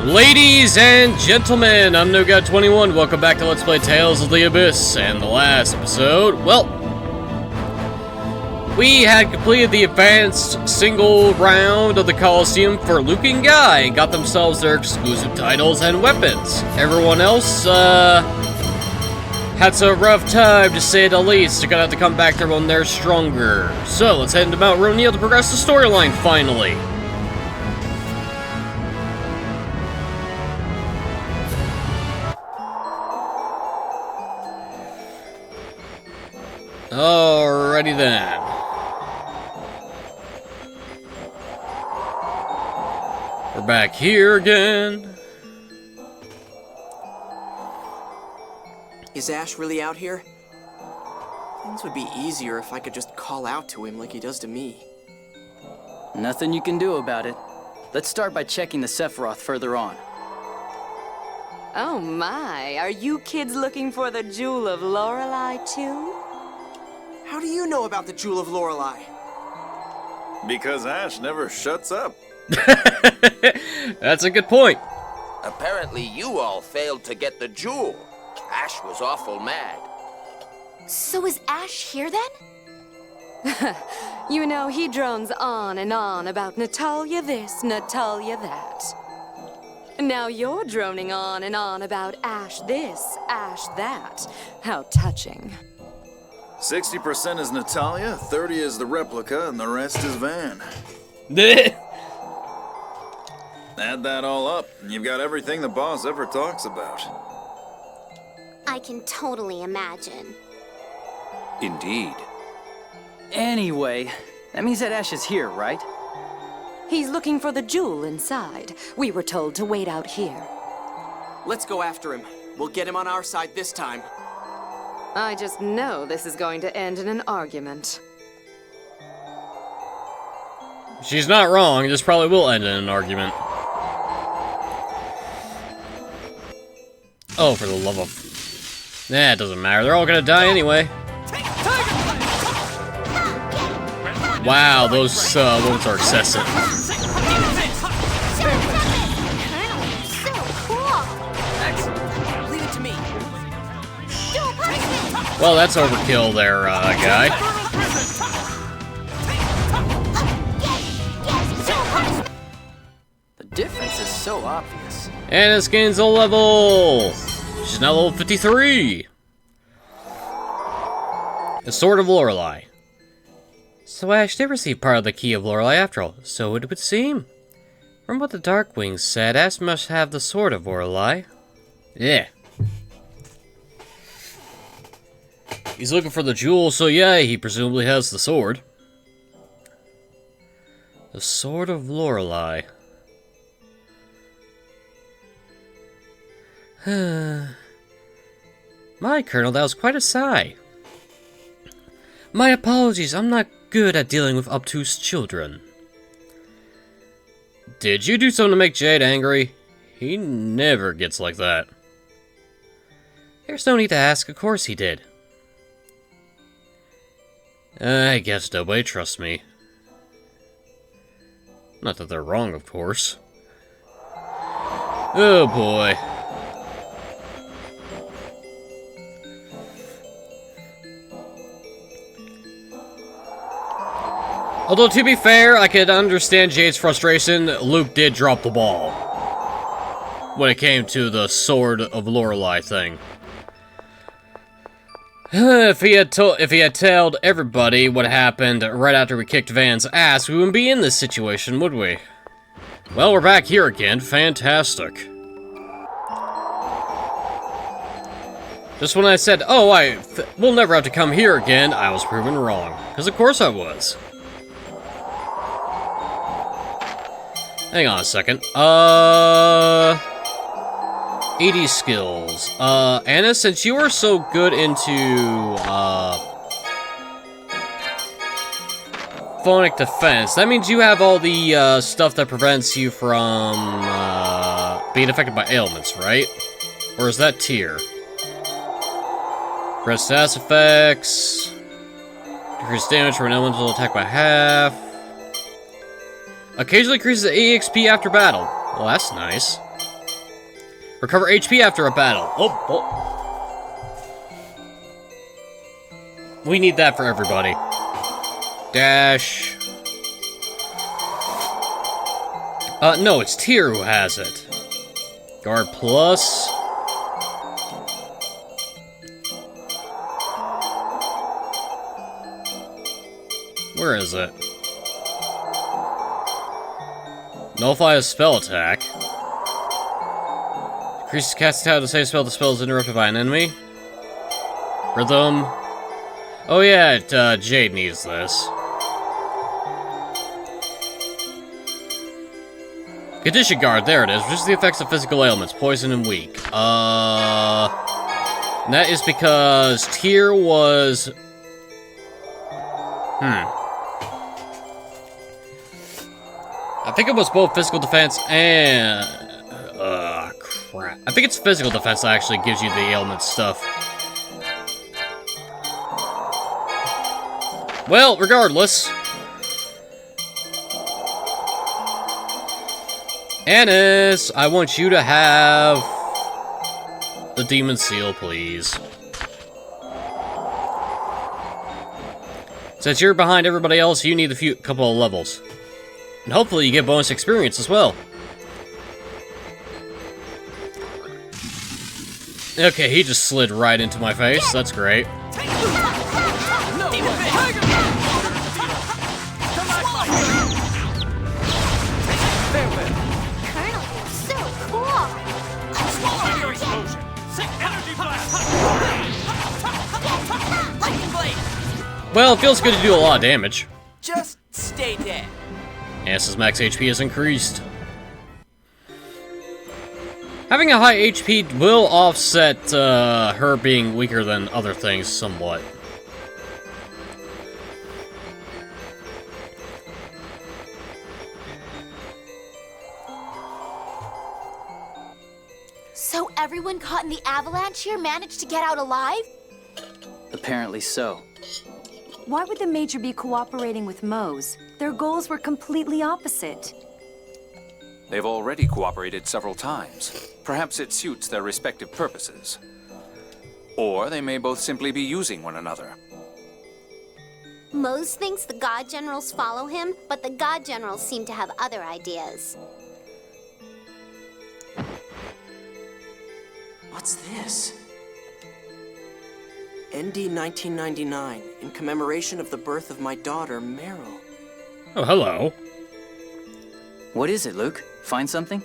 Ladies and gentlemen, I'm NoGod21. Welcome back to Let's Play Tales of the Abyss. And the last episode, well, we had completed the advanced single round of the Coliseum for Luke and Guy and got themselves their exclusive titles and weapons. Everyone else, had some rough time, to say the least. They're gonna have to come back there when they're stronger. So, let's head into Mount Roneal to progress the storyline, finally. Alrighty then. We're back here again. Is Ash really out here? Things would be easier if I could just call out to him like he does to me. Nothing you can do about it. Let's start by checking the Sephiroth further on. Oh my, are you kids looking for the Jewel of Lorelei too? How do you know about the Jewel of Lorelei? Because Ash never shuts up. That's a good point. Apparently you all failed to get the jewel. Ash was awful mad. So is Ash here then? You know, he drones on and on about Natalia this, Natalia that. Now you're droning on and on about Ash this, Ash that. How touching. 60% is Natalia, 30 is the replica, and the rest is Van. Add that all up, and you've got everything the boss ever talks about. I can totally imagine. Indeed. Anyway, that means that Ash is here, right? He's looking for the jewel inside. We were told to wait out here. Let's go after him. We'll get him on our side this time. I just know this is going to end in an argument. She's not wrong. This probably will end in an argument. Oh, for the love of... Nah, it doesn't matter. They're all gonna die anyway. Wow, those moments are excessive. So cool! Leave it to me. Well, that's overkill there, guy. The difference is so obvious. And this gains a level! She's now level 53! The Sword of Lorelei. So Ash did receive part of the Key of Lorelei after all, so it would seem. From what the Darkwings said, Ash must have the Sword of Lorelei. Yeah. He's looking for the jewel, so yeah, he presumably has the sword. The Sword of Lorelei. My Colonel, that was quite a sigh. My apologies, I'm not good at dealing with obtuse children. Did you do something to make Jade angry? He never gets like that. There's no need to ask, of course he did. I guess nobody trusts me. Not that they're wrong, of course. Oh boy. Although, to be fair, I could understand Jade's frustration. Luke did drop the ball when it came to the Sword of Lorelei thing. If he had told everybody what happened right after we kicked Van's ass, we wouldn't be in this situation, would we? Well, we're back here again. Fantastic. Just when I said, oh, we'll never have to come here again, I was proven wrong. Because of course I was. Hang on a second. 80 skills. Anna, since you are so good into, phonic defense, that means you have all the, stuff that prevents you from, being affected by ailments, right? Or is that tier? Press status effects. Decrease damage for an elemental attack by half. Occasionally increases the EXP after battle. Well, that's nice. Recover HP after a battle. Oh. We need that for everybody. Dash. No, it's Tyr who has it. Guard plus. Where is it? Nullify a spell attack. Increases casting time to save spell. The spell is interrupted by an enemy. Rhythm. Oh yeah, Jade needs this. Condition Guard, there it is. Reduces the effects of physical ailments, poison and weak. That is because Tyr was... I think it was both physical defense and... crap. I think it's physical defense that actually gives you the ailment stuff. Well, regardless. Annis, I want you to have the Demon Seal, please. Since you're behind everybody else, you need a couple of levels. And hopefully you get bonus experience as well. Okay, he just slid right into my face. That's great. Well, it feels good to do a lot of damage. Just stay dead. Annis's max HP has increased. Having a high HP will offset her being weaker than other things somewhat. So everyone caught in the avalanche here managed to get out alive? Apparently so. Why would the Major be cooperating with Mose? Their goals were completely opposite. They've already cooperated several times. Perhaps it suits their respective purposes. Or they may both simply be using one another. Mose thinks the God Generals follow him, but the God Generals seem to have other ideas. What's this? ND 1999, in commemoration of the birth of my daughter, Meryl. Oh, hello. What is it, Luke? Find something?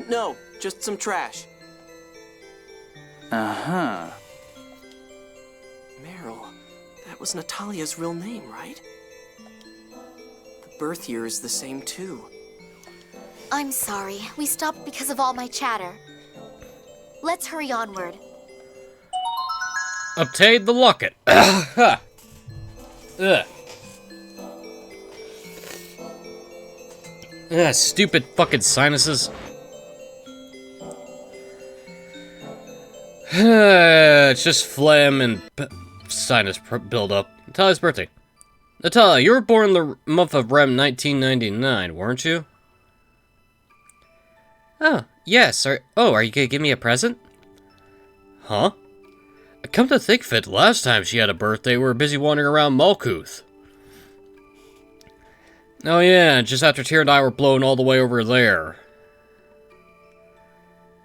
No, just some trash. Uh-huh. Meryl, that was Natalia's real name, right? The birth year is the same, too. I'm sorry, we stopped because of all my chatter. Let's hurry onward. Obtain the locket. Ugh. Stupid fucking sinuses. It's just phlegm and sinus buildup. Natalia's birthday. Natalia, you were born the month of Rem 1999, weren't you? Oh, yes. Are you gonna give me a present? Huh? Come to think of it, last time she had a birthday, we were busy wandering around Malkuth. Oh yeah, just after Tyr and I were blown all the way over there.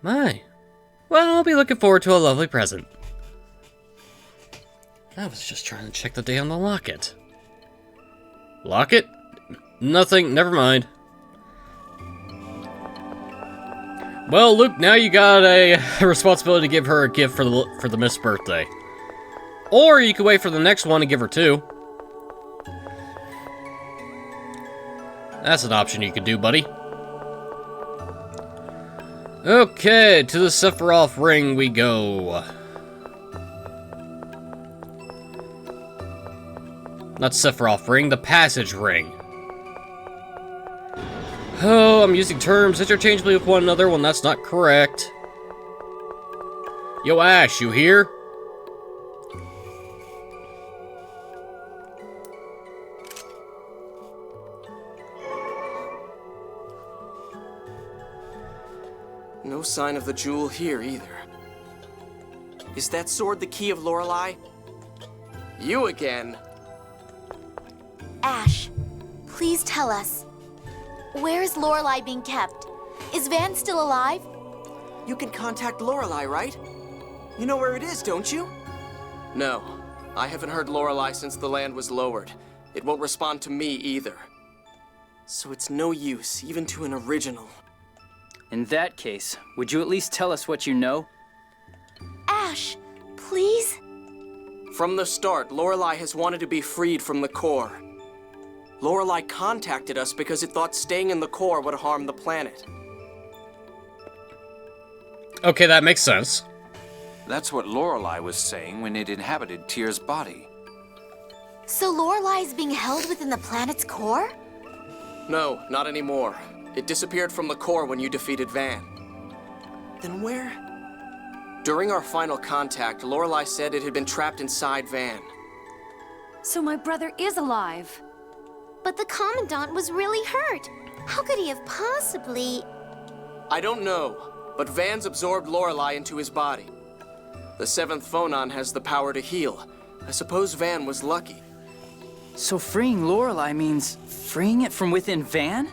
My. Well, I'll be looking forward to a lovely present. I was just trying to check the day on the locket. Locket? Nothing, never mind. Well, Luke, now you got a responsibility to give her a gift for the missed birthday. Or you could wait for the next one and give her two. That's an option you could do, buddy. Okay, to the Sephiroth ring we go. Not Sephiroth ring, the passage ring. Oh, I'm using terms interchangeably with one another when that's not correct. Yo, Ash, you here? No sign of the jewel here either. Is that sword the key of Lorelei? You again? Ash, please tell us. Where is Lorelei being kept? Is Van still alive? You can contact Lorelei, right? You know where it is, don't you? No. I haven't heard Lorelei since the land was lowered. It won't respond to me either. So it's no use, even to an original. In that case, would you at least tell us what you know? Ash, please? From the start, Lorelei has wanted to be freed from the core. Lorelei contacted us because it thought staying in the core would harm the planet. Okay, that makes sense. That's what Lorelei was saying when it inhabited Tyr's body. So Lorelei is being held within the planet's core? No, not anymore. It disappeared from the core when you defeated Van. Then where? During our final contact, Lorelei said it had been trapped inside Van. So my brother is alive. But the Commandant was really hurt. How could he have possibly... I don't know, but Van's absorbed Lorelei into his body. The seventh phonon has the power to heal. I suppose Van was lucky. So freeing Lorelei means freeing it from within Van?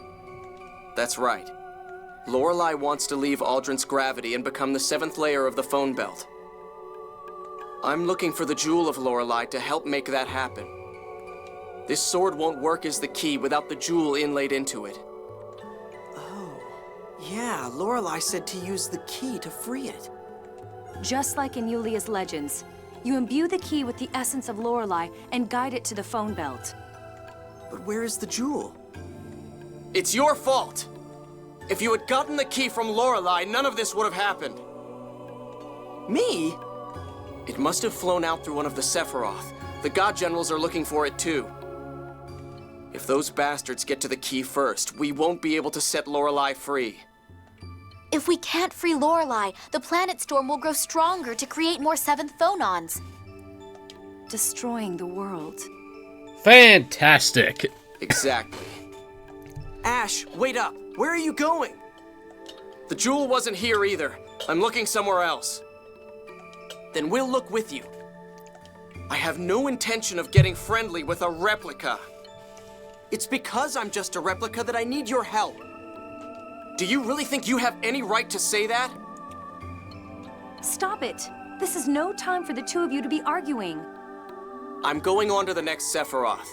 That's right. Lorelei wants to leave Aldrin's gravity and become the seventh layer of the phone belt. I'm looking for the jewel of Lorelei to help make that happen. This sword won't work as the key without the jewel inlaid into it. Oh, yeah, Lorelei said to use the key to free it. Just like in Yulia's legends, you imbue the key with the essence of Lorelei and guide it to the phone belt. But where is the jewel? It's your fault! If you had gotten the key from Lorelei, none of this would have happened. Me? It must have flown out through one of the Sephiroth. The God Generals are looking for it too. If those bastards get to the key first, we won't be able to set Lorelei free. If we can't free Lorelei, the planet storm will grow stronger to create more seventh phonons. Destroying the world. Fantastic. Exactly. Ash, wait up! Where are you going? The jewel wasn't here either. I'm looking somewhere else. Then we'll look with you. I have no intention of getting friendly with a replica. It's because I'm just a replica that I need your help. Do you really think you have any right to say that? Stop it! This is no time for the two of you to be arguing. I'm going on to the next Sephiroth.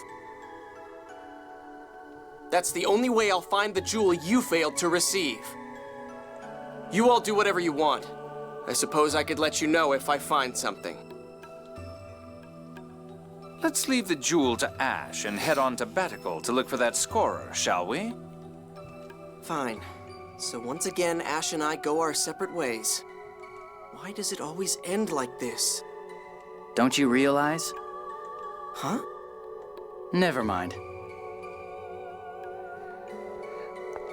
That's the only way I'll find the jewel you failed to receive. You all do whatever you want. I suppose I could let you know if I find something. Let's leave the jewel to Ash and head on to Batical to look for that scorer, shall we? Fine. So once again, Ash and I go our separate ways. Why does it always end like this? Don't you realize? Huh? Never mind.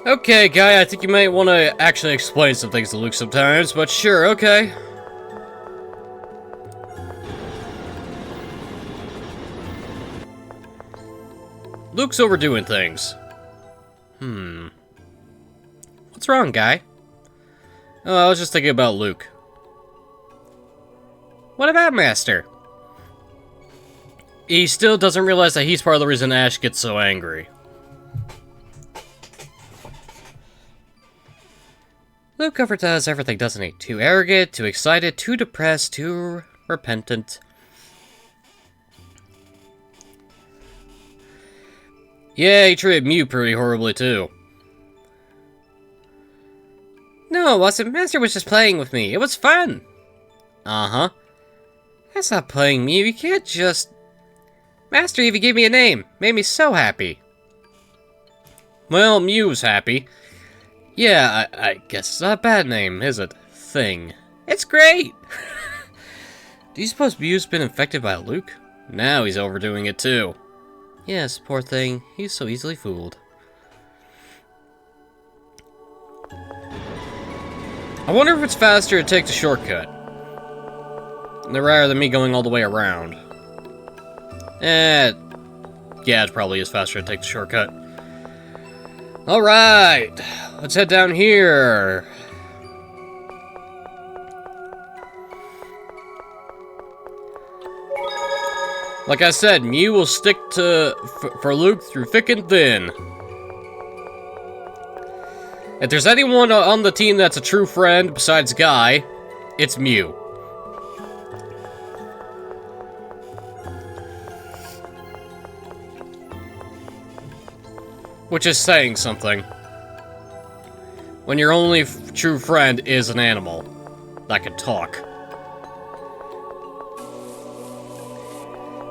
Okay, Guy, I think you might want to actually explain some things to Luke sometimes, but sure, okay. Luke's overdoing things. What's wrong, Guy? Oh, I was just thinking about Luke. What about Master? He still doesn't realize that he's part of the reason Ash gets so angry. Luke Comfort does everything, doesn't he? Too arrogant, too excited, too depressed, too repentant. Yeah, he treated Mew pretty horribly, too. No, it wasn't. Master was just playing with me. It was fun. Uh-huh. That's not playing Mew. You can't just... Master even gave me a name. Made me so happy. Well, Mew's happy. Yeah, I guess it's not a bad name, is it? Thing. It's great! Do you suppose Mew's been infected by Luke? Now he's overdoing it too. Yes, poor thing. He's so easily fooled. I wonder if it's faster to take the shortcut. Rather than me going all the way around. Yeah, it probably is faster to take the shortcut. Alright, let's head down here. Like I said, Mew will stick for Luke through thick and thin. If there's anyone on the team that's a true friend besides Guy, it's Mew. Which is saying something. When your only true friend is an animal that can talk.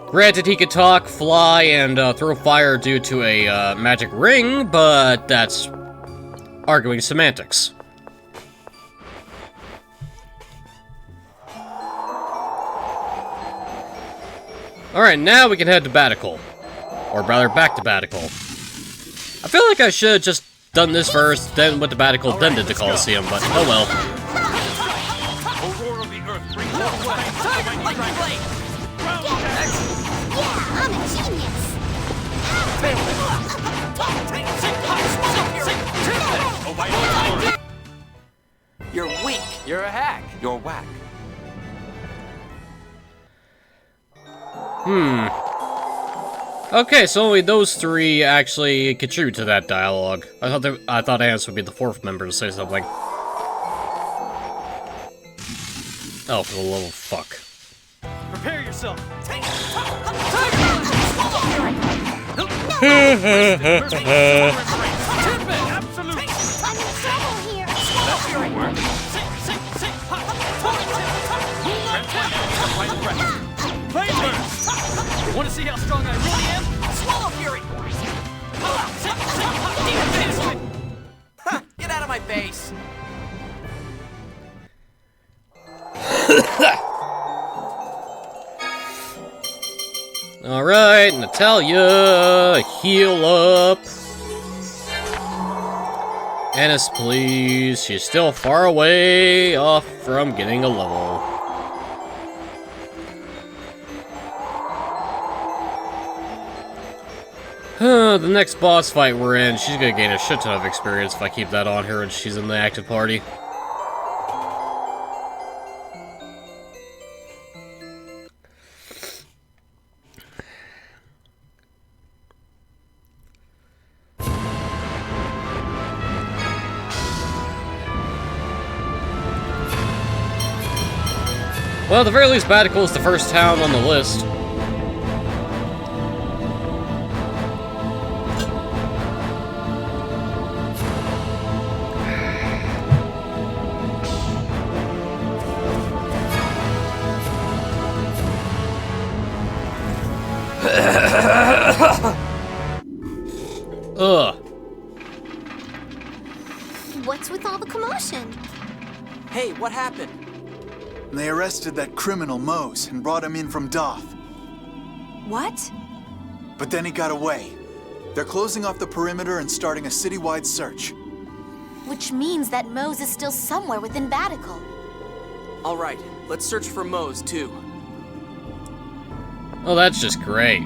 Granted, he could talk, fly, and throw fire due to a magic ring, but that's arguing semantics. Alright, now we can head to Batical. Or rather, back to Batical. I feel like I should have just done this first, then went to Batical, then did the Coliseum, but oh well. I'm a genius. You're weak. You're a hack. You're whack. Okay, so only those three actually contribute to that dialogue. I thought Ants would be the fourth member to say something. Oh, for the love of fuck. Prepare yourself. I'm in trouble here. Want to see how strong I really am? Swallow Fury! Ha! Get out of my face! Alright, Natalia, heal up. Ennis, please. She's still far away off from getting a level. The next boss fight we're in, she's gonna gain a shit ton of experience if I keep that on her and she's in the active party. Well, at the very least, Batical is the first town on the list. Ugh. What's with all the commotion? Hey, what happened? They arrested that criminal Mose and brought him in from Doth. What? But then he got away. They're closing off the perimeter and starting a citywide search. Which means that Mose is still somewhere within Batical. All right, let's search for Mose, too. Oh, that's just great.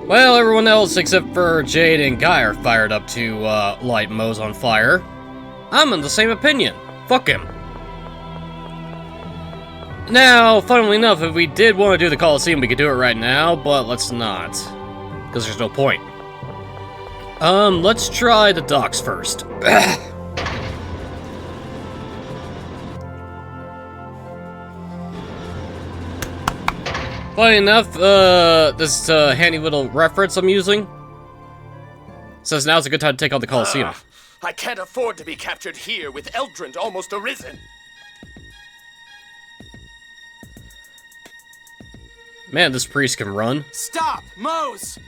Well, everyone else except for Jade and Guy are fired up to light Mose on fire. I'm in the same opinion. Fuck him. Now, funnily enough, if we did want to do the Coliseum, we could do it right now, but let's not. Because there's no point. Let's try the docks first. Funny enough, this handy little reference I'm using says now's a good time to take on the Coliseum. I can't afford to be captured here with Eldrand almost arisen. Man, this priest can run. Stop! Mose!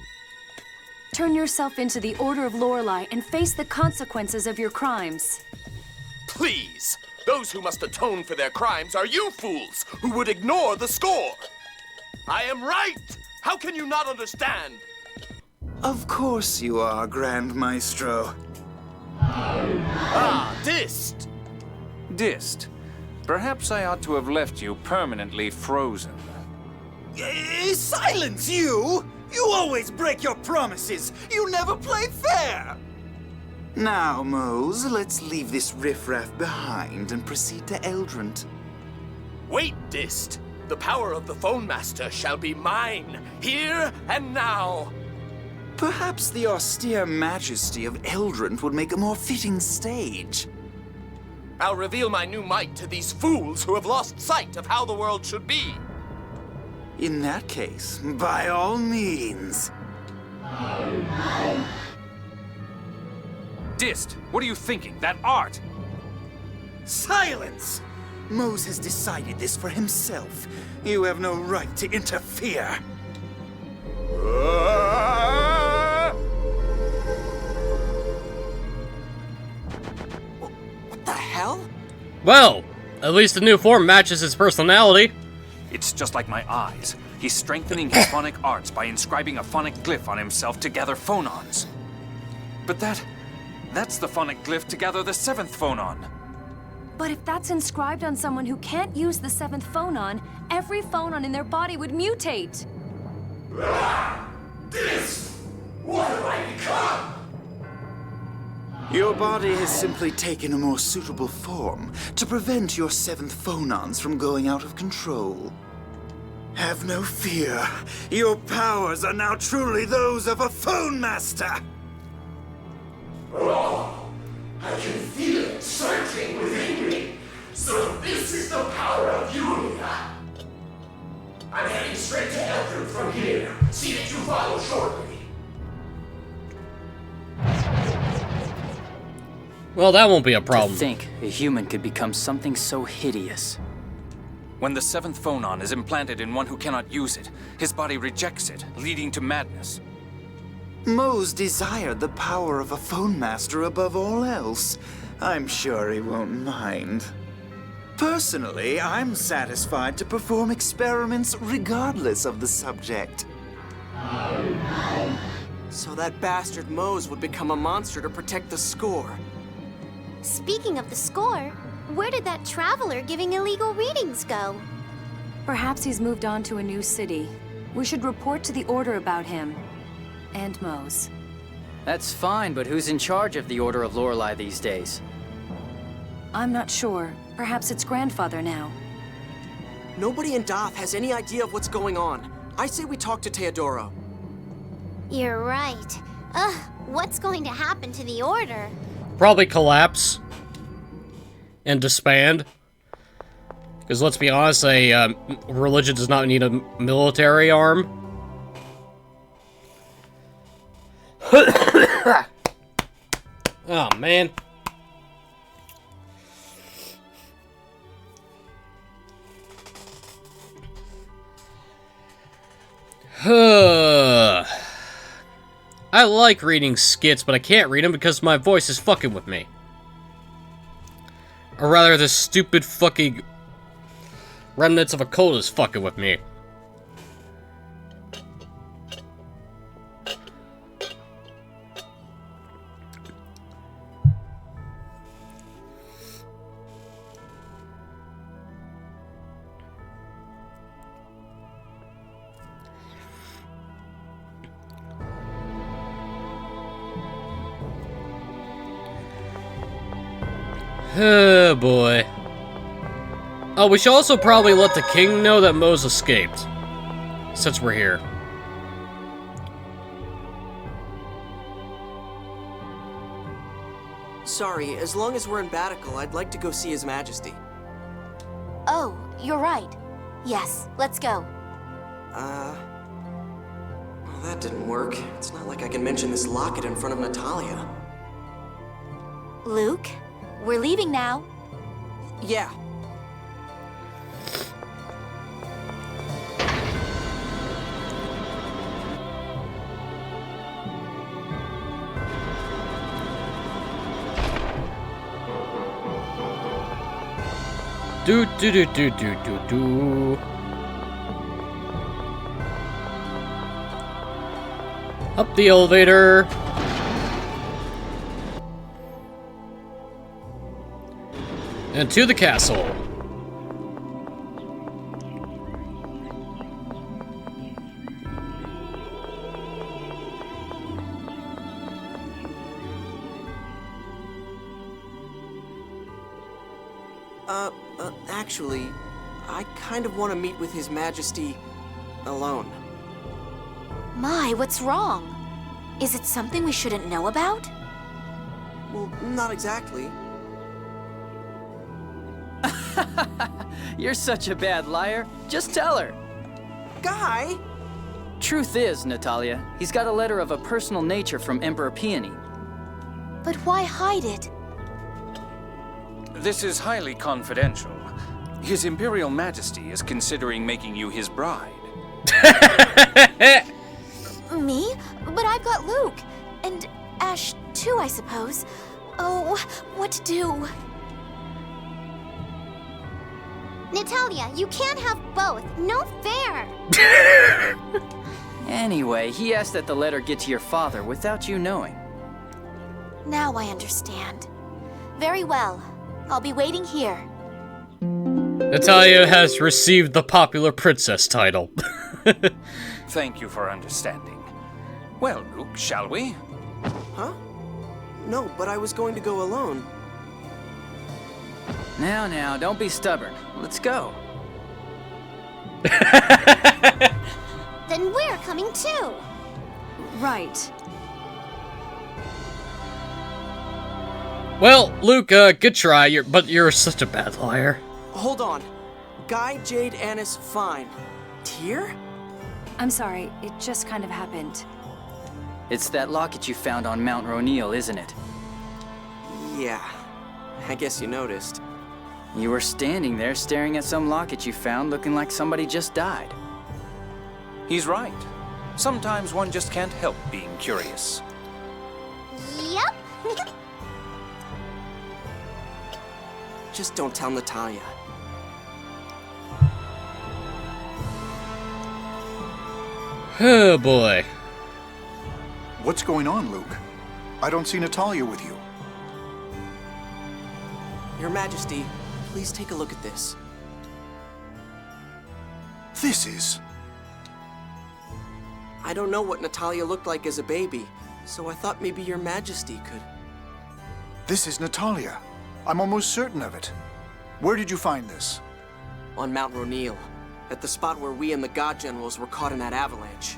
Turn yourself into the Order of Lorelei and face the consequences of your crimes. Please! Those who must atone for their crimes are you fools who would ignore the score! I am right! How can you not understand? Of course you are, Grand Maestro. Ah, Dist! Dist, perhaps I ought to have left you permanently frozen. Silence, you! You always break your promises! You never play fair! Now, Mose, let's leave this riffraff behind and proceed to Eldrant. Wait, Dist! The power of the Phone Master shall be mine, here and now! Perhaps the austere majesty of Eldrant would make a more fitting stage. I'll reveal my new might to these fools who have lost sight of how the world should be. In that case, by all means. Dist, what are you thinking? That art! Silence! Mose has decided this for himself. You have no right to interfere. What the hell? Well, at least the new form matches his personality. It's just like my eyes. He's strengthening his phonic arts by inscribing a phonic glyph on himself to gather phonons. But that's the phonic glyph to gather the 7th phonon. But if that's inscribed on someone who can't use the 7th phonon, every phonon in their body would mutate. What have I become? Your body has simply taken a more suitable form to prevent your 7th phonons from going out of control. Have no fear. Your powers are now truly those of a Phone Master. I can feel it surging within me. So this is the power of Yulia. I'm heading straight to Eldrin from here. See that you follow shortly. Well, that won't be a problem. To think a human could become something so hideous. When the 7th phonon is implanted in one who cannot use it, his body rejects it, leading to madness. Mose desired the power of a Phone Master above all else. I'm sure he won't mind. Personally, I'm satisfied to perform experiments regardless of the subject. So that bastard Mose would become a monster to protect the score. Speaking of the score, where did that traveler giving illegal readings go? Perhaps he's moved on to a new city. We should report to the Order about him. And Mose. That's fine, but who's in charge of the Order of Lorelei these days? I'm not sure. Perhaps it's grandfather now. Nobody in Doth has any idea of what's going on. I say we talk to Teodoro. You're right. What's going to happen to the Order? Probably collapse. And disband. Because let's be honest, a religion does not need a military arm. Oh, man. I like reading skits, but I can't read them because my voice is fucking with me. Or rather, this stupid fucking remnants of a cold is fucking with me. Oh boy. Oh, we should also probably let the king know that Mose escaped. Since we're here. Sorry, as long as we're in Batical, I'd like to go see His Majesty. Oh, you're right. Yes, let's go. Well, that didn't work. It's not like I can mention this locket in front of Natalia. Luke, we're leaving now. Yeah. Do do do do do do do. Up the elevator. And to the castle. Actually, I kind of want to meet with His Majesty alone. My, what's wrong? Is it something we shouldn't know about? Well, not exactly. You're such a bad liar. Just tell her. Guy! Truth is, Natalia, he's got a letter of a personal nature from Emperor Peony. But why hide it? This is highly confidential. His Imperial Majesty is considering making you his bride. Me? But I've got Luke. And Ash, too, I suppose. Oh, what to do? Natalia, you can't have both. No fair. Anyway, he asked that the letter get to your father without you knowing. Now I understand. Very well. I'll be waiting here. Natalia has received the popular princess title. Thank you for understanding. Well, Luke, shall we? Huh? No, but I was going to go alone. Now, don't be stubborn. Let's go. Then we're coming too. Right. Well, Luke, good try, but you're such a bad liar. Hold on. Guy, Jade, Annis, fine. Tyr? I'm sorry, it just kind of happened. It's that locket you found on Mount Roneal, isn't it? Yeah. I guess you noticed. You were standing there staring at some locket you found looking like somebody just died. He's right. Sometimes one just can't help being curious. Yep. Just don't tell Natalia. Oh boy. What's going on, Luke? I don't see Natalia with you. Your Majesty, please take a look at this. This is... I don't know what Natalia looked like as a baby, so I thought maybe Your Majesty could... This is Natalia. I'm almost certain of it. Where did you find this? On Mount Roneal, at the spot where we and the God Generals were caught in that avalanche.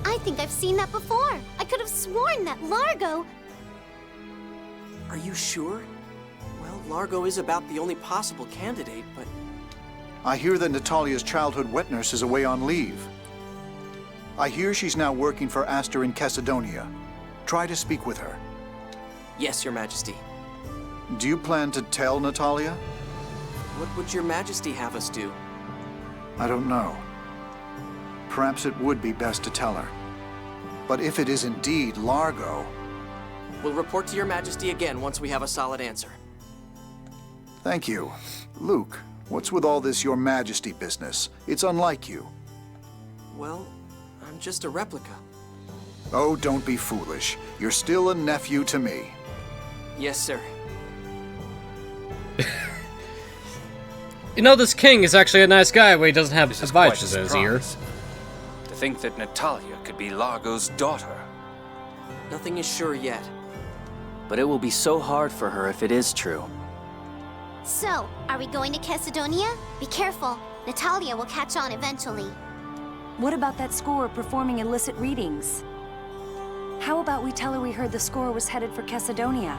I think I've seen that before. I could have sworn that Largo... Are you sure? Well, Largo is about the only possible candidate, but... I hear that Natalia's childhood wet nurse is away on leave. I hear she's now working for Aster in Cassidonia. Try to speak with her. Yes, Your Majesty. Do you plan to tell Natalia? What would Your Majesty have us do? I don't know. Perhaps it would be best to tell her. But if it is indeed Largo... We'll report to Your Majesty again once we have a solid answer. Thank you. Luke, what's with all this Your Majesty business? It's unlike you. Well, I'm just a replica. Oh, don't be foolish. You're still a nephew to me. Yes, sir. You know, this king is actually a nice guy when he doesn't have This is quite a advisors in his ear. surprise. To think that Natalia could be Largo's daughter. Nothing is sure yet. But it will be so hard for her if it is true. So, are we going to Cassidonia? Be careful. Natalia will catch on eventually. What about that score performing illicit readings? How about we tell her we heard the score was headed for Cassidonia?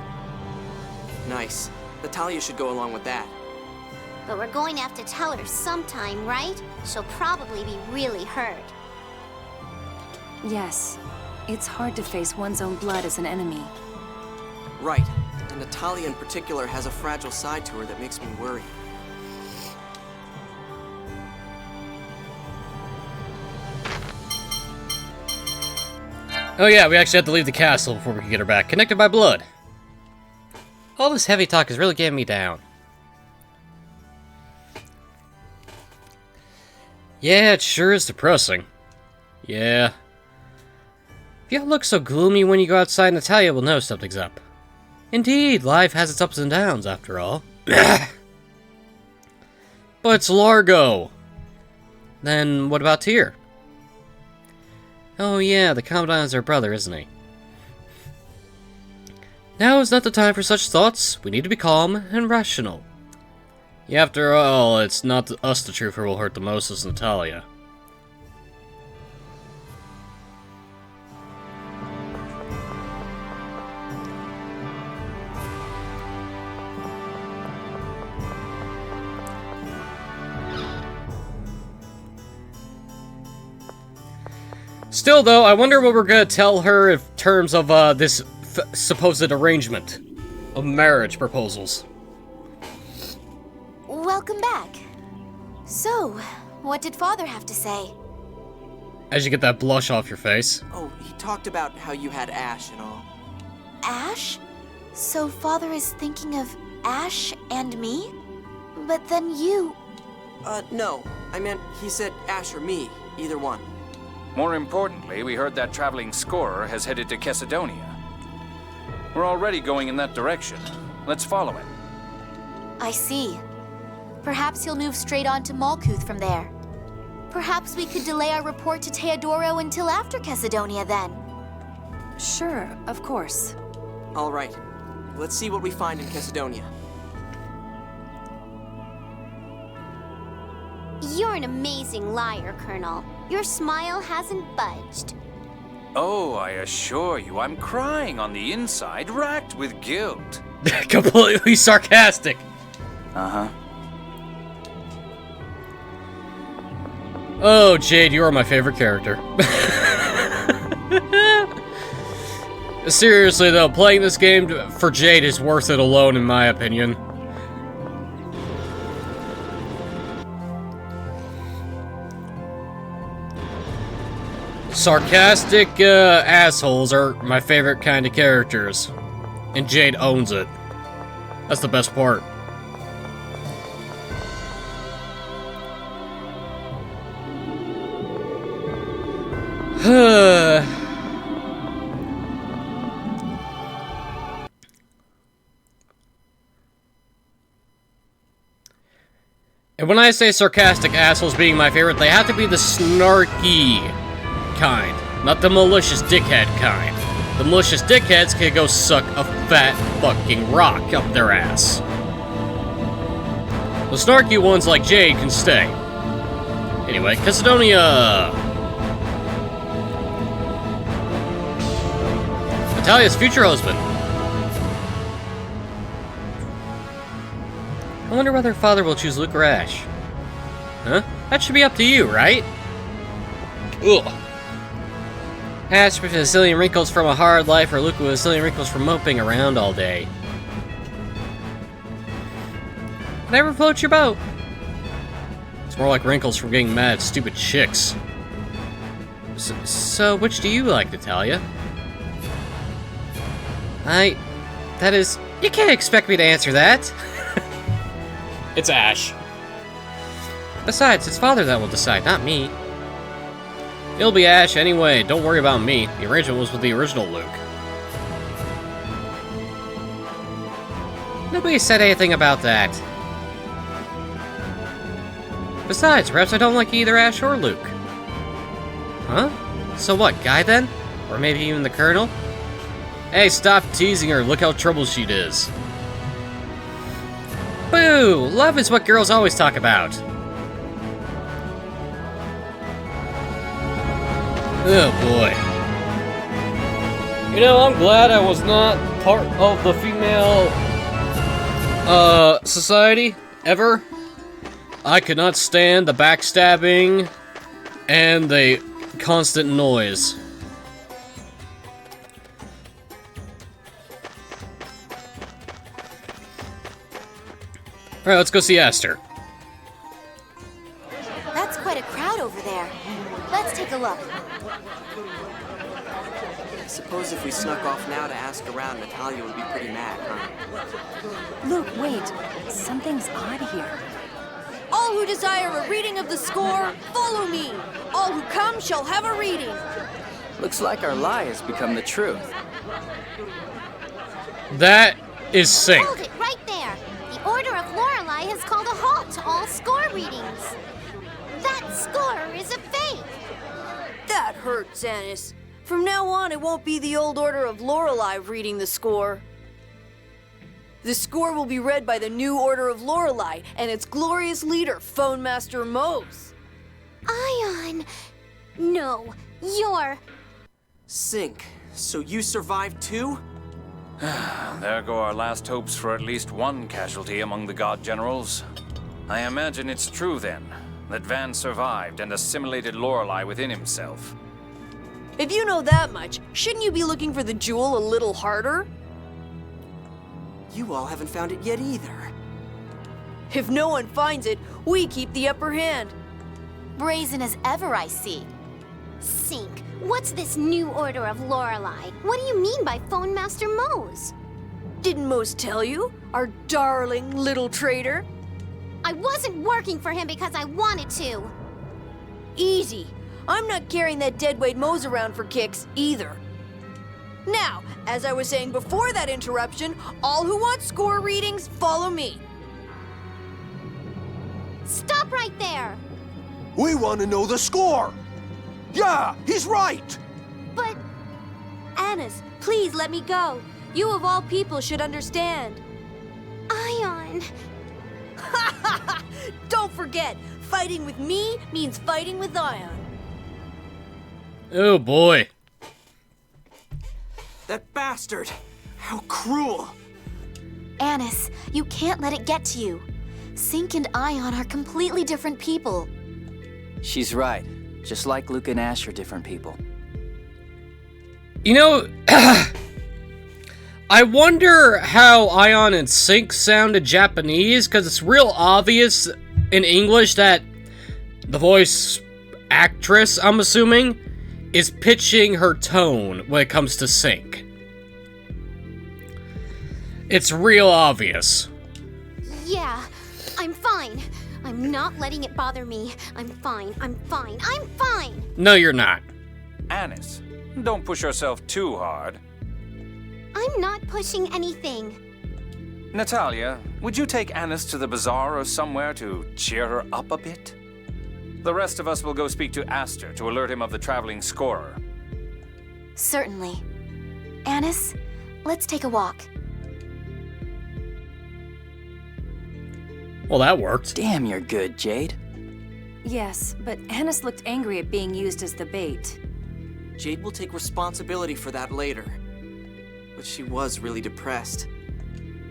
Nice. Natalia should go along with that. But we're going to have to tell her sometime, right? She'll probably be really hurt. Yes. It's hard to face one's own blood as an enemy. Right. And Natalia in particular has a fragile side to her that makes me worry. Oh yeah, we actually have to leave the castle before we can get her back. Connected by blood. All this heavy talk is really getting me down. Yeah, it sure is depressing. Yeah. If you look so gloomy when you go outside, Natalia will know something's up. Indeed, life has its ups and downs, after all. But it's Largo! Then what about Tyr? Oh yeah, the Commandant is her brother, isn't he? Now is not the time for such thoughts. We need to be calm and rational. Yeah, after all, it's not us the truth who will hurt the most, it's Natalia. Still, though, I wonder what we're gonna tell her in terms of this supposed arrangement of marriage proposals. Welcome back. So, what did Father have to say? As you get that blush off your face. Oh, he talked about how you had Ash and all. Ash? So Father is thinking of Ash and me? But then you... No. I meant he said Ash or me. Either one. More importantly, we heard that traveling scorer has headed to Kessadonia. We're already going in that direction. Let's follow him. I see. Perhaps he'll move straight on to Malkuth from there. Perhaps we could delay our report to Teodoro until after Kessadonia then. Sure, of course. All right. Let's see what we find in Kessadonia. You're an amazing liar, Colonel. Your smile hasn't budged. Oh, I assure you, I'm crying on the inside, racked with guilt. Completely sarcastic. Uh-huh. Oh, Jade, you are my favorite character. Seriously, though, playing this game for Jade is worth it alone, in my opinion. Sarcastic assholes are my favorite kind of characters. And Jade owns it. That's the best part. And when I say sarcastic assholes being my favorite, they have to be the snarky kind, not the malicious dickhead kind. The malicious dickheads can go suck a fat fucking rock up their ass. The snarky ones like Jade can stay. Anyway, Kessadonia! Natalia's future husband. I wonder whether Father will choose Luke or Ash. Huh? That should be up to you, right? Ugh. Ash with a zillion wrinkles from a hard life, or Luke with a zillion wrinkles from moping around all day. Whatever floats your boat. It's more like wrinkles from getting mad at stupid chicks. So which do you like, Natalia? That is... You can't expect me to answer that. It's Ash. Besides, it's Father that will decide, not me. It'll be Ash anyway, don't worry about me. The arrangement was with the original Luke. Nobody said anything about that. Besides, perhaps I don't like either Ash or Luke. Huh? So what, Guy then? Or maybe even the Colonel? Hey, stop teasing her, look how troubleshooted is. Boo! Love is what girls always talk about. Oh boy. You know, I'm glad I was not part of the female society, ever. I could not stand the backstabbing and the constant noise. Alright, let's go see Esther. That's quite a crowd over there. Let's take a look. I suppose if we snuck off now to ask around, Natalia would be pretty mad, huh? Luke, wait. Something's odd here. All who desire a reading of the score, follow me. All who come shall have a reading. Looks like our lie has become the truth. That is Sync. Hold it right there. The Order of Lorelei has called a halt to all score readings. That score is a fake. That hurts, Anis. From now on, it won't be the old Order of Lorelei reading the score. The score will be read by the new Order of Lorelei and its glorious leader, Phone Master Mose. Ion! No, you're... Sync, so you survived too? There go our last hopes for at least one casualty among the god generals. I imagine it's true then, that Van survived and assimilated Lorelei within himself. If you know that much, shouldn't you be looking for the jewel a little harder? You all haven't found it yet either. If no one finds it, we keep the upper hand. Brazen as ever, I see. Sync, what's this new Order of Lorelei? What do you mean by Phone Master Mose? Didn't Mose tell you? Our darling little traitor? I wasn't working for him because I wanted to. Easy. I'm not carrying that deadweight Mose around for kicks either. Now, as I was saying before that interruption, all who want score readings, follow me. Stop right there! We want to know the score! Yeah, he's right! But... Anis, please let me go. You of all people should understand. Ion... Don't forget, fighting with me means fighting with Ion. Oh boy. That bastard! How cruel! Anis, you can't let it get to you. Sync and Ion are completely different people. She's right. Just like Luke and Ash are different people. You know, I wonder how Ion and Sync sounded Japanese, because it's real obvious in English that the voice actress, I'm assuming, is pitching her tone when it comes to Sync. It's real obvious. Yeah, I'm fine. I'm not letting it bother me. I'm fine, I'm fine, I'm fine! No, you're not. Anis, don't push yourself too hard. I'm not pushing anything. Natalia, would you take Anis to the bazaar or somewhere to cheer her up a bit? The rest of us will go speak to Aster to alert him of the traveling scorer. Certainly. Anis, let's take a walk. Well, that worked. Damn, you're good, Jade. Yes, but Anis looked angry at being used as the bait. Jade will take responsibility for that later. But she was really depressed.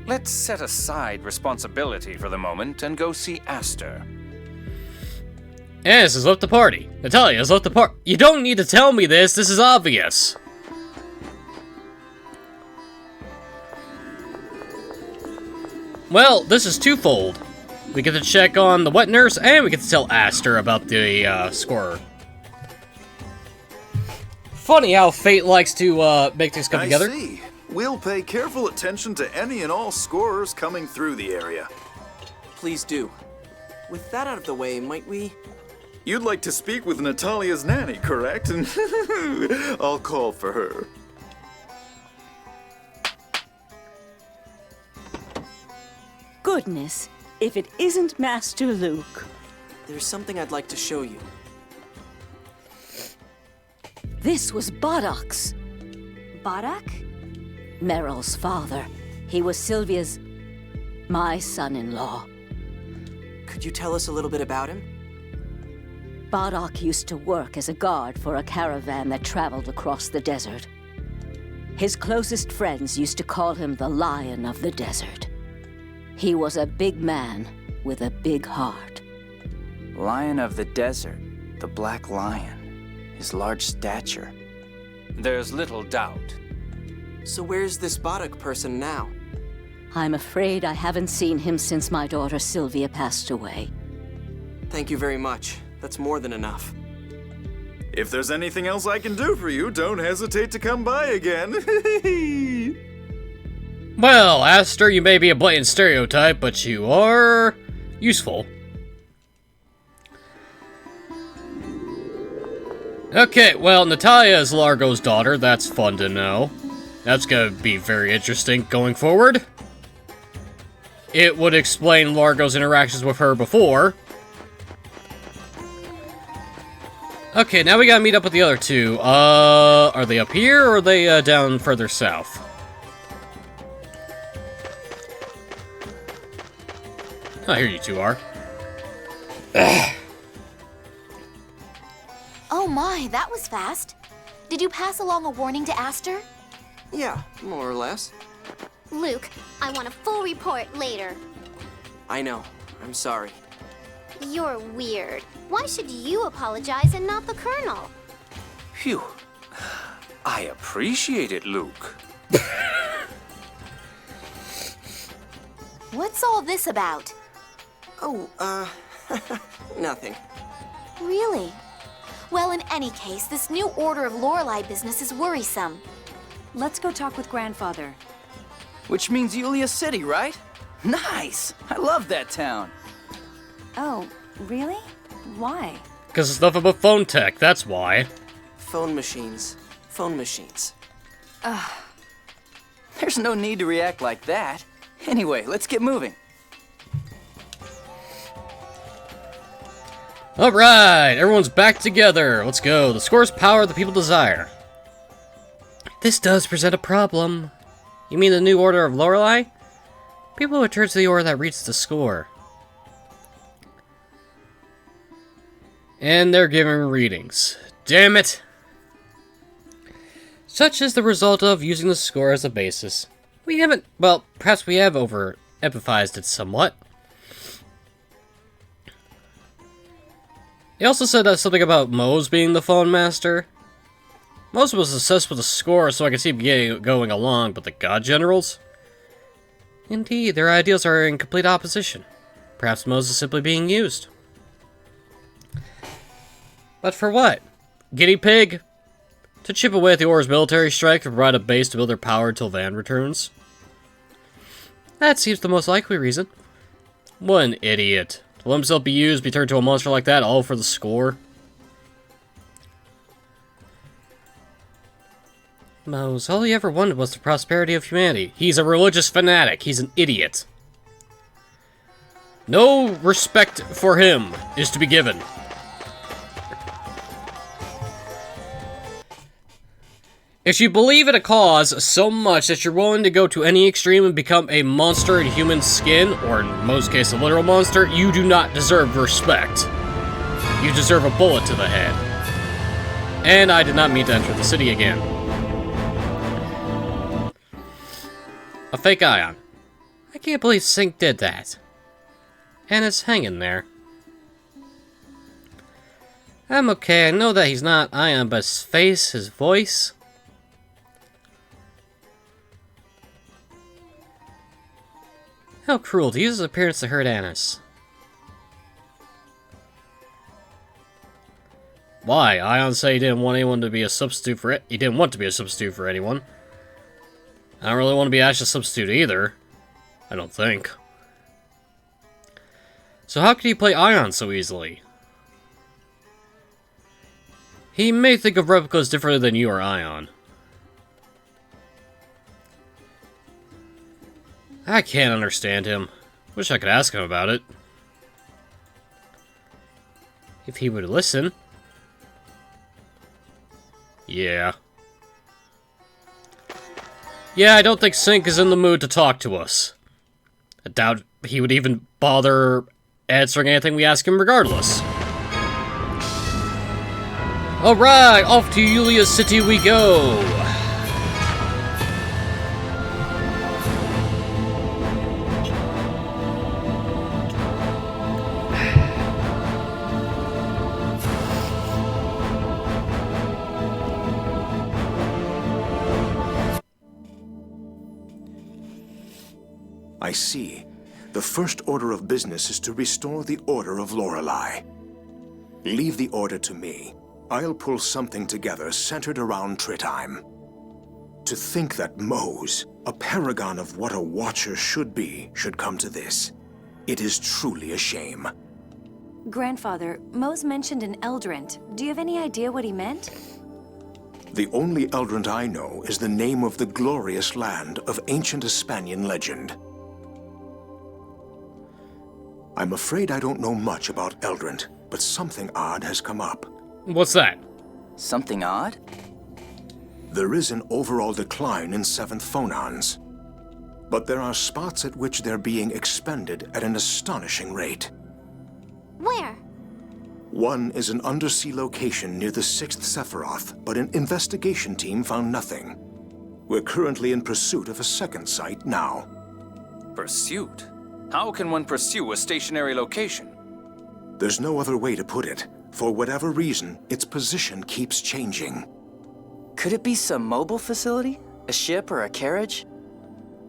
Let's set aside responsibility for the moment and go see Aster. Anis has left the party. Natalia has left the party. You don't need to tell me this. This is obvious. Well, this is twofold. We get to check on the wet nurse, and we get to tell Aster about the scorer. Funny how fate likes to make things come together. I see. We'll pay careful attention to any and all scorers coming through the area. Please do. With that out of the way, might we... You'd like to speak with Natalia's nanny, correct? I'll call for her. Goodness, if it isn't Master Luke. There's something I'd like to show you. This was Bodok's. Bodok? Meryl's father. He was Sylvia's... my son-in-law. Could you tell us a little bit about him? Bodok used to work as a guard for a caravan that traveled across the desert. His closest friends used to call him the Lion of the Desert. He was a big man with a big heart. Lion of the Desert, the Black Lion, his large stature. There's little doubt. So where's this Bodok person now? I'm afraid I haven't seen him since my daughter Sylvia passed away. Thank you very much. That's more than enough. If there's anything else I can do for you, don't hesitate to come by again. Well, Aster, you may be a blatant stereotype, but you are Okay, well, Natalia is Largo's daughter. That's fun to know. That's gonna be very interesting going forward. It would explain Largo's interactions with her before. Okay, now we gotta meet up with the other two. Are they up here, or are they, down further south? Oh, here you two are. Oh my, that was fast. Did you pass along a warning to Aster? Yeah, more or less. Luke, I want a full report later. I know. I'm sorry. You're weird. Why should you apologize and not the Colonel? Phew. I appreciate it, Luke. What's all this about? Oh, nothing. Really? Well, in any case, this new Order of Lorelei business is worrisome. Let's go talk with Grandfather. Which means Yulia City, right? Nice! I love that town. Oh, really? Why? Because it's nothing but phone tech, that's why. Phone machines. Phone machines. There's no need to react like that. Anyway, let's get moving. Alright, everyone's back together. Let's go. The score's power the people desire. This does present a problem. You mean the new Order of Lorelei? People return to the order that reads the score. And they're giving readings. Damn it! Such is the result of using the score as a basis. We haven't, well, perhaps we have over-emphasized it somewhat. He also said something about Mose being the phone master. Mose was obsessed with the score so I could see him going along, but the God Generals? Indeed, their ideals are in complete opposition. Perhaps Mose is simply being used. But for what? Guinea pig? To chip away at the Order's military strike to provide a base to build their power until Van returns? That seems the most likely reason. What an idiot. To let himself be used, be turned to a monster like that, all for the score? Mose, all he ever wanted was the prosperity of humanity. He's a religious fanatic. He's an idiot. No respect for him is to be given. If you believe in a cause so much that you're willing to go to any extreme and become a monster in human skin, or in most cases a literal monster, you do not deserve respect. You deserve a bullet to the head. And I did not mean to enter the city again. A fake ion. I can't believe Sync did that. And it's hanging there. I'm okay, I know that he's not Ion, but his face, his voice... How cruel to use his appearance to hurt Annis. Why? Ion said he didn't want anyone to be a substitute for it. He didn't want to be a substitute for anyone. I don't really want to be Ash's substitute either. I don't think. So how could he play Ion so easily? He may think of replicas differently than you or Ion. I can't understand him. Wish I could ask him about it. If he would listen. Yeah. Yeah, I don't think Sync is in the mood to talk to us. I doubt he would even bother answering anything we ask him regardless. Alright, off to Yulia City we go! I see. The first order of business is to restore the Order of Lorelei. Leave the order to me. I'll pull something together centered around Tritheim. To think that Mose, a paragon of what a Watcher should be, should come to this. It is truly a shame. Grandfather, Mose mentioned an Eldrant. Do you have any idea what he meant? The only Eldrant I know is the name of the glorious land of ancient Hispanian legend. I'm afraid I don't know much about Eldrant, but something odd has come up. What's that? Something odd? There is an overall decline in 7th phonons, but there are spots at which they're being expended at an astonishing rate. Where? One is an undersea location near the 6th Sephiroth, but an investigation team found nothing. We're currently in pursuit of a second site now. Pursuit? How can one pursue a stationary location? There's no other way to put it. For whatever reason, its position keeps changing. Could it be some mobile facility? A ship or a carriage?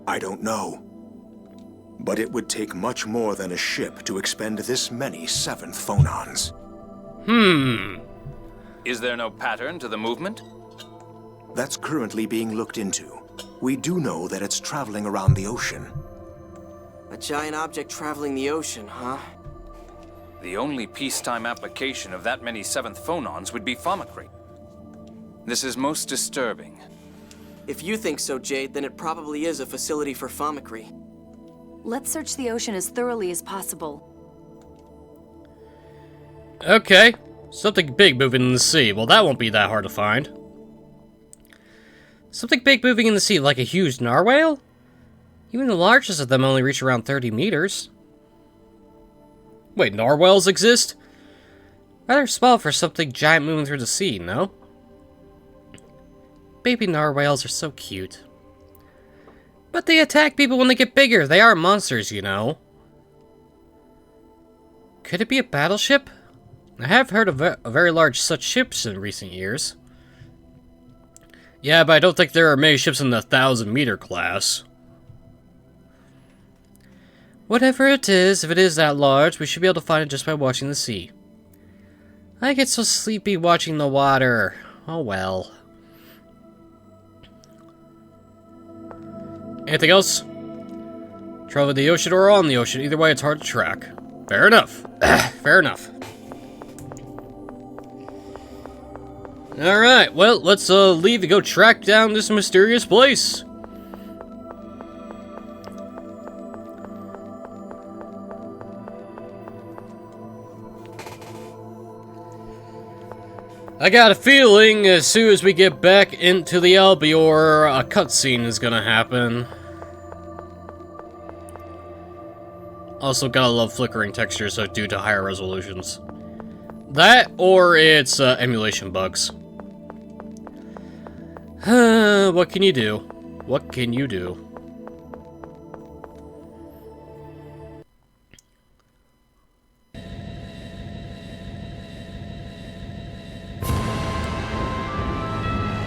I don't know. But it would take much more than a ship to expend this many 7th phonons. Is there no pattern to the movement? That's currently being looked into. We do know that it's traveling around the ocean. A giant object traveling the ocean, huh? The only peacetime application of that many 7th phonons would be Famicrate. This is most disturbing. If you think so, Jade, then it probably is a facility for Famicrate. Let's search the ocean as thoroughly as possible. Okay. Something big moving in the sea. Well, that won't be that hard to find. Something big moving in the sea, like a huge narwhal? Even the largest of them only reach around 30 meters. Wait, narwhals exist? Rather small for something giant moving through the sea, no? Baby narwhals are so cute. But they attack people when they get bigger. They are monsters, you know. Could it be a battleship? I have heard of a very large such ships in recent years. Yeah, but I don't think there are many ships in the 1,000-meter class. Whatever it is, if it is that large, we should be able to find it just by watching the sea. I get so sleepy watching the water. Oh well. Anything else? Travel the ocean or on the ocean. Either way, it's hard to track. Fair enough. Fair enough. Alright, well, let's leave to go track down this mysterious place. I got a feeling as soon as we get back into the Albior, a cutscene is gonna happen. Also, gotta love flickering textures due to higher resolutions. That, or it's emulation bugs. What can you do? What can you do?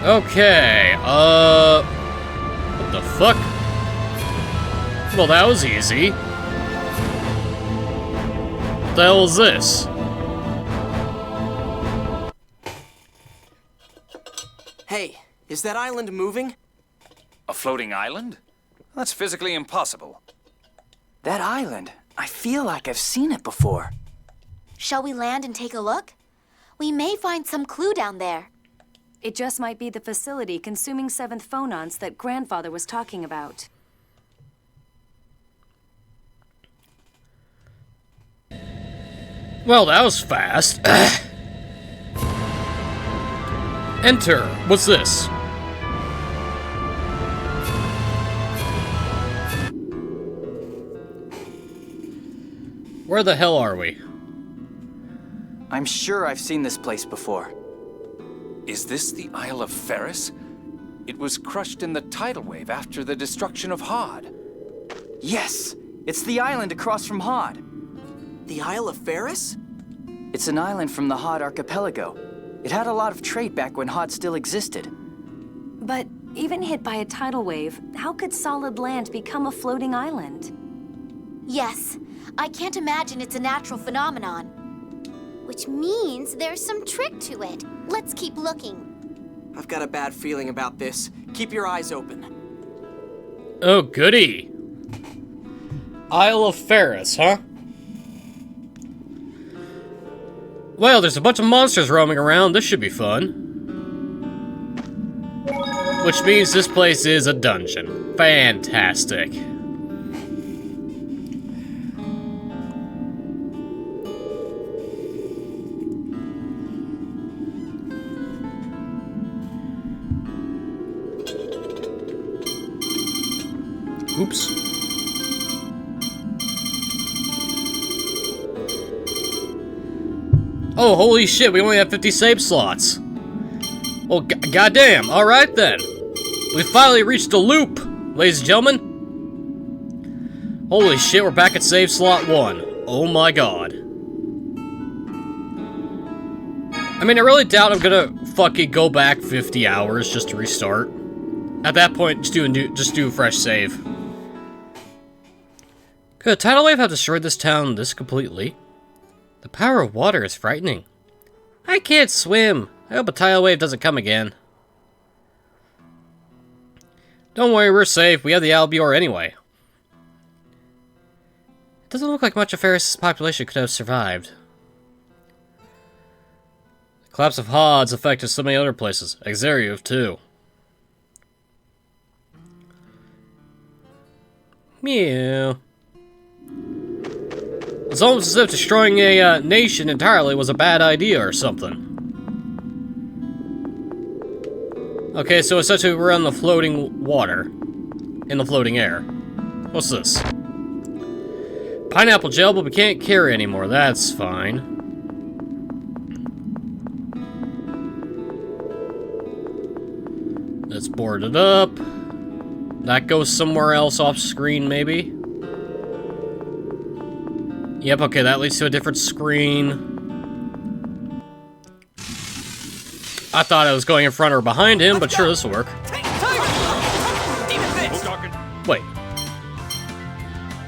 Okay, what the fuck? Well, that was easy. What the hell is this? Hey, is that island moving? A floating island? That's physically impossible. That island, I feel like I've seen it before. Shall we land and take a look? We may find some clue down there. It just might be the facility consuming 7th phonons that Grandfather was talking about. Well, that was fast. Enter. What's this? Where the hell are we? I'm sure I've seen this place before. Is this the Isle of Feres? It was crushed in the tidal wave after the destruction of Hod. Yes! It's the island across from Hod. The Isle of Feres? It's an island from the Hod archipelago. It had a lot of trade back when Hod still existed. But even hit by a tidal wave, how could solid land become a floating island? Yes, I can't imagine it's a natural phenomenon. Which means there's some trick to it. Let's keep looking. I've got a bad feeling about this. Keep your eyes open. Oh, goody. Isle of Feres, huh? Well, there's a bunch of monsters roaming around. This should be fun. Which means this place is a dungeon. Fantastic. Oops. Oh, holy shit, we only have 50 save slots. Well, goddamn. Alright then. We finally reached a loop, ladies and gentlemen. Holy shit, we're back at save slot 1. Oh my god. I mean, I really doubt I'm gonna fucking go back 50 hours just to restart. At that point, just do a fresh save. Could a tidal wave have destroyed this town this completely? The power of water is frightening. I can't swim. I hope a tidal wave doesn't come again. Don't worry, we're safe. We have the Albior anyway. It doesn't look like much of Feres' population could have survived. The collapse of Hod's affected so many other places. Exariov, too. Meow. It's almost as if destroying a nation entirely was a bad idea or something. Okay, so essentially we're on the floating water. In the floating air. What's this? Pineapple gel, but we can't carry anymore. That's fine. Let's board it up. That goes somewhere else off screen, maybe? Yep, okay, that leads to a different screen. I thought I was going in front or behind him, but sure, this will work. Wait.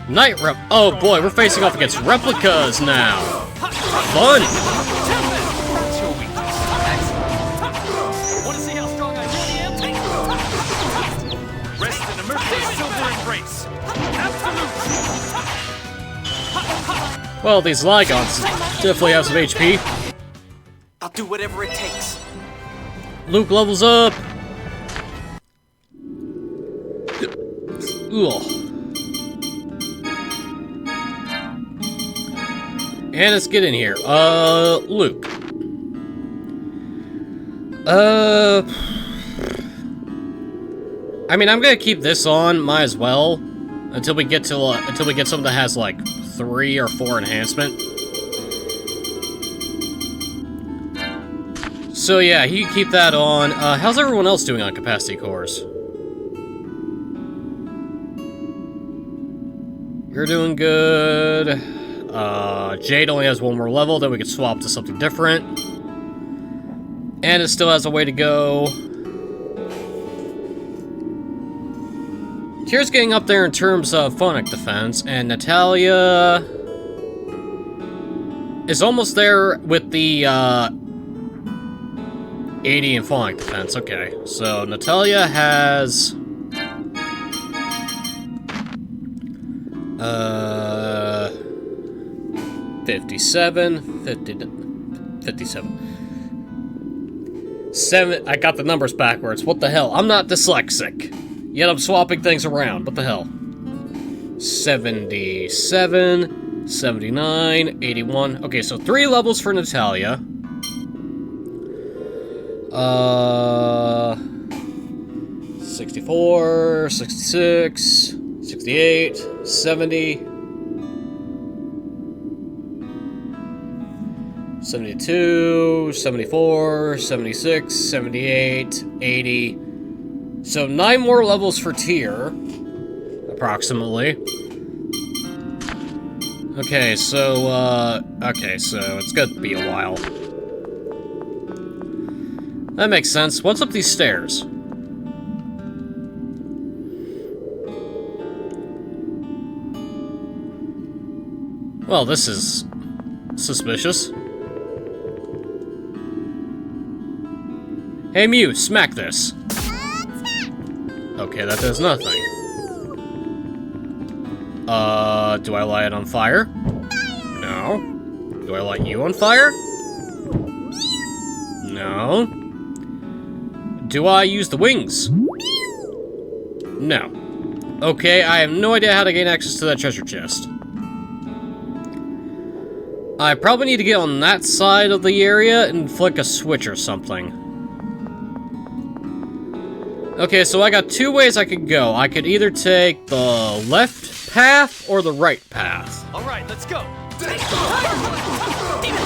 Night rep. Oh boy, we're facing off against replicas now. Fun. Want to see how strong I really am? Rest in a mercy silver embrace. Absolute. Well, these Lygons definitely have some HP. I'll do whatever it takes. Luke levels up. Ugh. And let's get in here. Luke. I mean, I'm gonna keep this on. Might as well, until we get to something that has like 3 or 4 enhancement. So yeah, you can keep that on. How's everyone else doing on capacity cores? You're doing good. Jade only has 1 more level, then we can swap to something different. And it still has a way to go. Tyr's getting up there in terms of phonic defense, and Natalia is almost there with the 80 in phonic defense. Okay, so Natalia has 57, 57. 7, I got the numbers backwards. What the hell? I'm not dyslexic. Yet I'm swapping things around. What the hell? 77, 79, 81. Okay, so 3 levels for Natalia. 64, 66, 68, 70, 72, 74, 76, 78, 80. So 9 more levels for Tyr, approximately. Okay, so it's gonna be a while. That makes sense. What's up these stairs? Well, this is suspicious. Hey Mew, smack this. Okay, that does nothing. Do I light it on fire? No. Do I light you on fire? No. Do I use the wings? No. Okay, I have no idea how to gain access to that treasure chest. I probably need to get on that side of the area and flick a switch or something. Okay, so I got two ways I could go. I could either take the left path or the right path. All right, let's go. Demon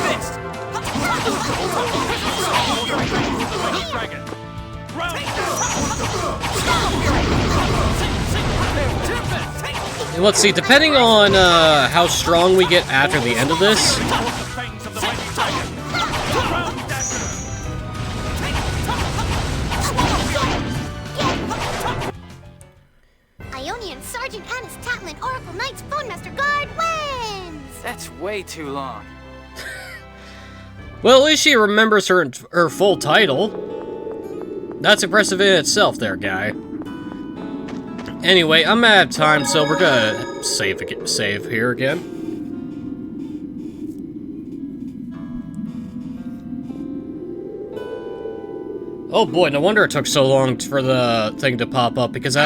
Fist. Dragon. And let's see, depending on how strong we get after the end of this. Ionian Sergeant Annis Tatlin Oracle Knights Phone Master Guard wins! That's way too long. Well, at least she remembers her full title. That's impressive in itself there, guy. Anyway, I'm out of time, so we're gonna save here again. Oh boy, no wonder it took so long for the thing to pop up, because it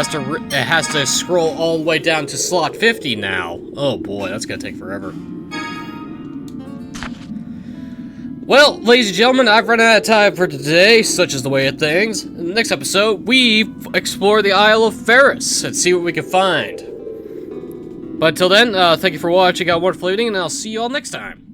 has to scroll all the way down to slot 50 now. Oh boy, that's gonna take forever. Well, ladies and gentlemen, I've run out of time for today, such is the way of things. In the next episode, we explore the Isle of Feres and see what we can find. But until then, thank you for watching, have a wonderful evening, and I'll see you all next time.